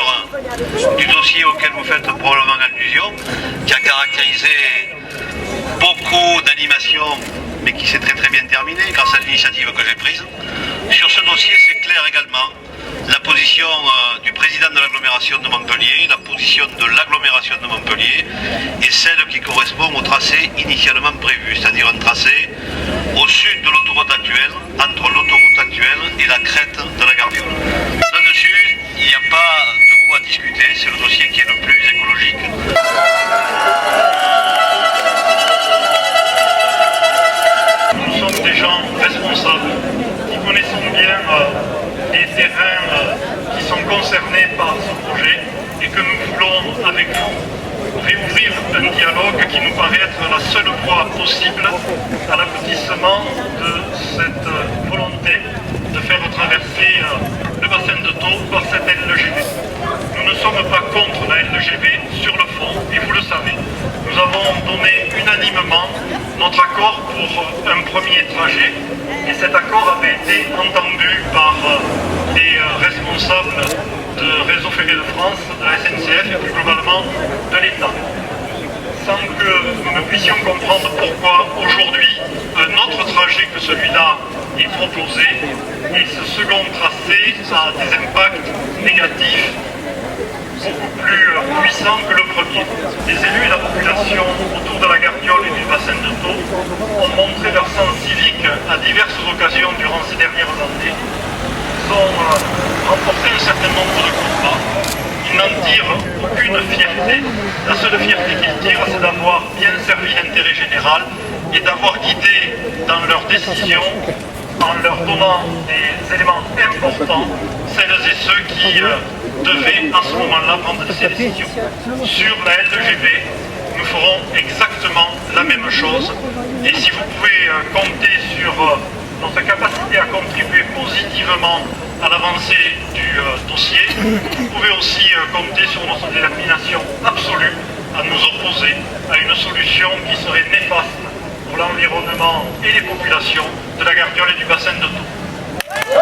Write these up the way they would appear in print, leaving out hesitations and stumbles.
nature du dossier auquel vous faites probablement allusion, qui a caractérisé beaucoup d'animations, mais qui s'est très bien terminé grâce à l'initiative que j'ai prise. Sur ce dossier, c'est clair également la position du président de l'agglomération de Montpellier, la position de l'agglomération de Montpellier et celle qui correspond au tracé initialement prévu, c'est-à-dire un tracé au sud de l'autoroute actuelle, entre l'autoroute actuelle et la crête de la Gardiole. Là-dessus, il n'y a pas de quoi discuter, c'est le dossier qui est le plus écologique. Nous sommes des gens responsables qui connaissons bien les terrains qui sont concernés par ce projet et que nous voulons avec vous réouvrir un dialogue qui nous paraît être la seule voie possible à l'aboutissement de cette volonté de faire traverser le bassin de Thau par cette LGV. Nous ne sommes pas contre la LGV sur le fond et vous le savez. Nous avons donné unanimement notre accord pour un premier trajet et cet accord avait été entendu par les responsables de Réseau Ferré de France, de la SNCF et plus globalement de l'État. Sans que nous ne puissions comprendre pourquoi aujourd'hui un autre trajet que celui-là est proposé et ce second tracé a des impacts négatifs beaucoup plus puissants que le premier. Les élus et la population autour de la Gardiole et du bassin de Thau ont montré leur sens civique à diverses occasions durant ces dernières années. Ils ont remporté un certain nombre de combats. Ils n'en tirent aucune fierté. La seule fierté qu'ils tirent, c'est d'avoir bien servi l'intérêt général et d'avoir guidé dans leurs décisions, en leur donnant des éléments importants, celles et ceux qui devaient à ce moment-là prendre ces décisions. Sur la LGV, nous ferons exactement la même chose et si vous pouvez compter sur notre capacité à contribuer positivement à l'avancée du dossier, vous pouvez aussi compter sur notre détermination absolue à nous opposer à une solution qui serait néfaste pour l'environnement et les populations de la Gardiole et du bassin de Thau.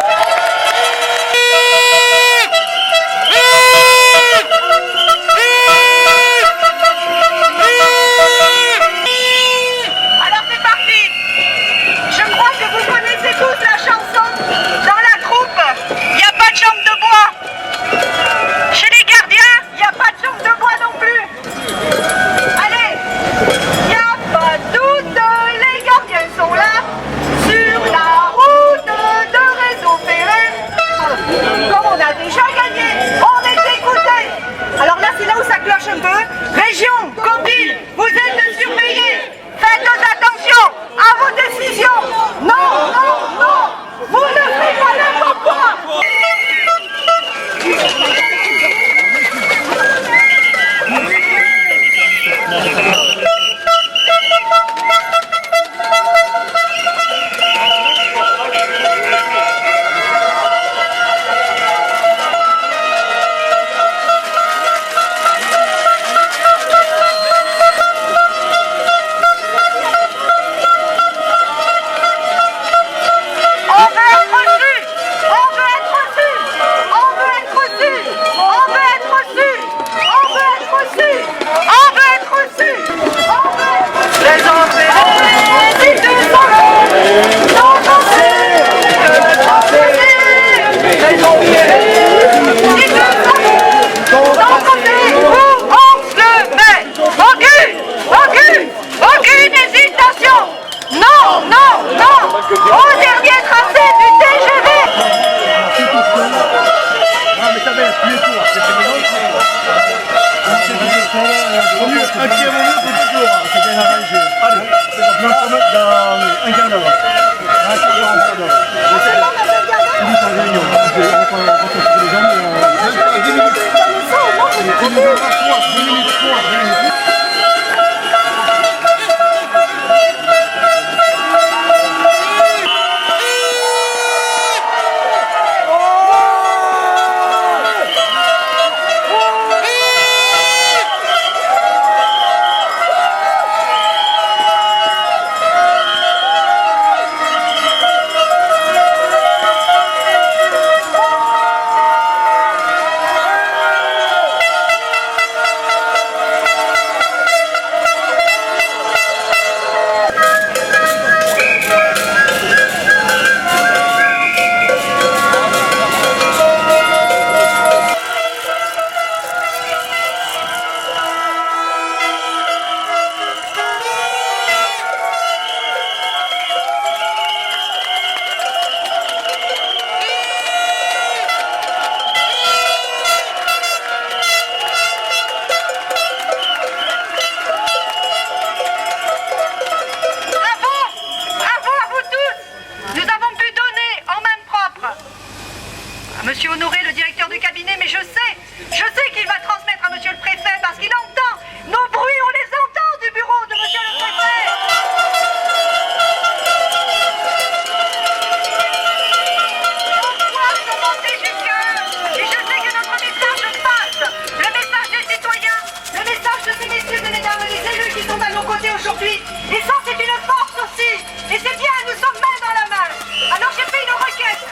aujourd'hui. Et ça, c'est une force aussi. Et c'est bien, nous sommes main dans la main. Alors j'ai fait une requête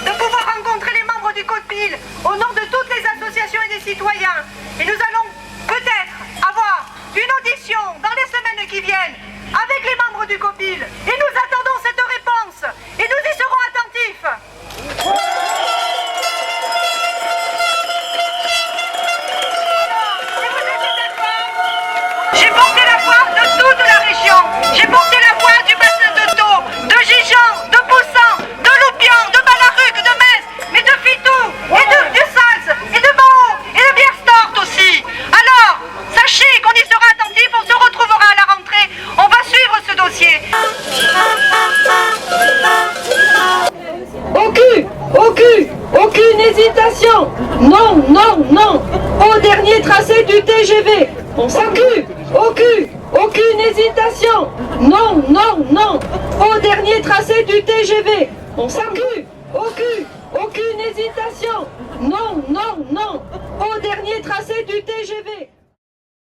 de pouvoir rencontrer les membres du CODEPIL au nom de toutes les associations et des citoyens. Et nous allons peut-être avoir une audition dans les semaines qui viennent avec les membres du CODEPIL. Et nous attendons cette réponse. Et nous y serons attentifs. J'ai porté la voix de toute la région. J'ai porté la voix du bassin de Thau, de Gijon, de Boussan, de Loupian, de Balaruc, de Metz, mais de Fitou, et du Sals, et de Bao, et de Bierstort aussi. Alors, sachez qu'on y sera attentif, on se retrouvera à la rentrée, on va suivre ce dossier. Aucune hésitation. Non, non, non. Au dernier tracé du TGV. On s'occupe. Aucune hésitation. Non, non, non. Au dernier tracé du TGV. On s'occupe. Aucune hésitation. Non, non, non. Au dernier tracé du